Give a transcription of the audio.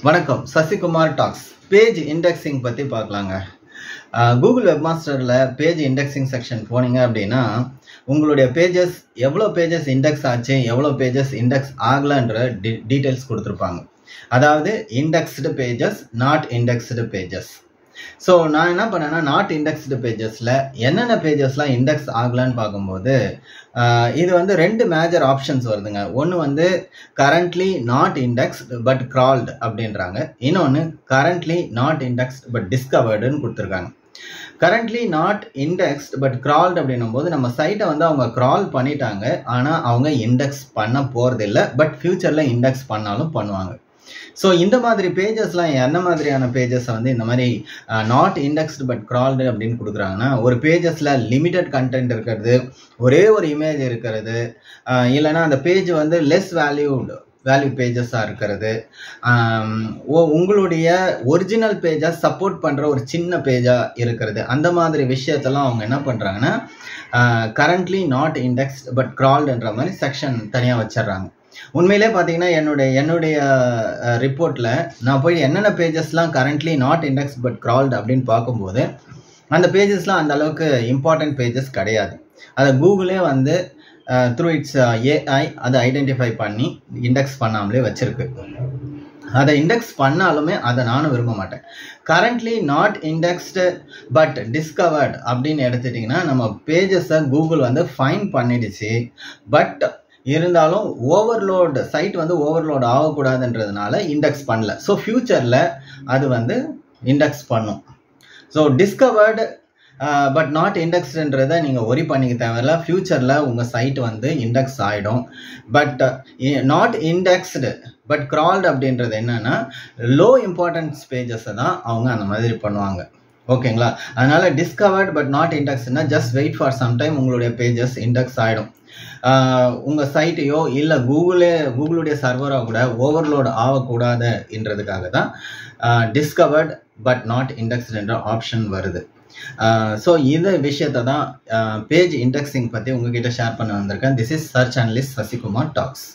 வணக்கம். Sasikumar tax. Page indexing பற்றி பார்க்கலாங்க. கூகுள் வெப்மாஸ்டரில் பேஜ் இண்டெக்ஸிங் செக்ஷன் போனீங்க அப்படின்னா உங்களுடைய பேஜஸ் எவ்வளோ பேஜஸ் இண்டெக்ஸ் ஆச்சு, எவ்வளோ பேஜஸ் இண்டெக்ஸ் ஆகலைன்ற டீட்டெயில்ஸ் கொடுத்துருப்பாங்க. அதாவது indexed pages, not indexed pages. So நான் என்ன பண்ணேன்னா, நாட் இண்டெக்ஸ்டு பேஜஸில் என்னென்ன பேஜஸ்லாம் இண்டெக்ஸ் ஆகலான்னு பார்க்கும்போது இது வந்து ரெண்டு மேஜர் ஆப்ஷன்ஸ் வருதுங்க. ஒன்று கரண்ட்லி நாட் இண்டெக்ஸ்டு பட் கிரால்டு அப்படின்றாங்க. இன்னொன்று கரண்ட்லி நாட் இண்டெக்ஸ்டு பட் டிஸ்கவர்டுன்னு கொடுத்துருக்காங்க. கரண்ட்லி நாட் இண்டெக்ஸ்டு பட் கிரால்டு அப்படின்னும் போது நம்ம சைட்டை வந்து அவங்க கிரால் பண்ணிட்டாங்க, ஆனால் அவங்க இண்டெக்ஸ் பண்ண போகிறதில்லை. பட் ஃபியூச்சரில் இண்டெக்ஸ் பண்ணாலும் பண்ணுவாங்க. ஸோ இந்த மாதிரி பேஜஸ்லாம் என்ன மாதிரியான பேஜஸ் வந்து இந்த மாதிரி நாட் இண்டெக்ஸ்டு பட் கிரால்டு அப்படின்னு கொடுக்குறாங்கன்னா, ஒரு பேஜஸில் லிமிட்டட் கண்டென்ட் இருக்கிறது, ஒரே ஒரு இமேஜ் இருக்கிறது, இல்லைனா அந்த பேஜ் வந்து லெஸ் வேல்யூ பேஜஸாக இருக்கிறது, உங்களுடைய ஒரிஜினல் பேஜை சப்போர்ட் பண்ணுற ஒரு சின்ன பேஜாக இருக்கிறது. அந்த மாதிரி விஷயத்தெல்லாம் அவங்க என்ன பண்ணுறாங்கன்னா கரண்ட்லி நாட் இண்டெக்ஸ்டு பட் கிரால்டுன்ற மாதிரி செக்ஷன் தனியாக வச்சிடுறாங்க. உண்மையிலே பார்த்தீங்கன்னா என்னுடைய ரிப்போர்ட்டில் நான் போய் என்னென்ன பேஜஸ்லாம் கரண்ட்லி நாட் இண்டெக்ஸ் பட் கிரால்டு அப்படின்னு பார்க்கும்போது அந்த பேஜஸ்லாம் அந்த அளவுக்கு இம்பார்ட்டன்ட் பேஜஸ் கிடையாது. அதை கூகுளே வந்து த்ரூ இட்ஸ் ஏஐ அதை ஐடென்டிஃபை பண்ணி இண்டெக்ஸ் பண்ணாமலே வச்சுருக்கு. அதை இண்டெக்ஸ் பண்ணாலுமே அதை நானும் விரும்ப மாட்டேன். Currently not indexed but discovered அப்படின்னு எடுத்துட்டிங்கன்னா நம்ம பேஜஸை கூகுள் வந்து ஃபைன் பண்ணிடுச்சு. பட் இருந்தாலும் ஓவர்லோடு சைட் வந்து ஓவர்லோட் ஆகக்கூடாதுன்றதுனால இண்டெக்ஸ் பண்ணல. ஸோ ஃபியூச்சரில் அது வந்து இண்டெக்ஸ் பண்ணும். ஸோ டிஸ்கவர்டு பட் நாட் இண்டெக்ஸ்டுன்றதை நீங்கள் ஒரி பண்ணிக்க தேவையில்ல. ஃபியூச்சரில் உங்கள் சைட் வந்து இண்டெக்ஸ் ஆகிடும். பட் நாட் இண்டெக்ஸ்டு பட் கிரால்டு அப்படின்றது என்னென்னா லோ இம்பார்ட்டன்ஸ் பேஜஸை தான் அவங்க அந்த மாதிரி பண்ணுவாங்க. ஓகேங்களா? அதனால் டிஸ்கவர்டு பட் நாட் இண்டெக்ஸ்னா just wait for some time உங்களுடைய பேஜஸ் இண்டெக்ஸ் ஆகிடும். உங்கள் சைட்டையோ இல்லை கூகுளுடைய சர்வராக கூட ஓவர்லோட் ஆகக்கூடாதுன்றதுக்காக தான் டிஸ்கவர்ட் பட் நாட் இண்டெக்ஸ்டு என்ற ஆப்ஷன் வருது. ஸோ இந்த விஷயத்தை தான் பேஜ் இண்டெக்ஸிங் பற்றி உங்ககிட்ட ஷேர் பண்ண வந்திருக்கேன். This is search analyst Sasikumar tax.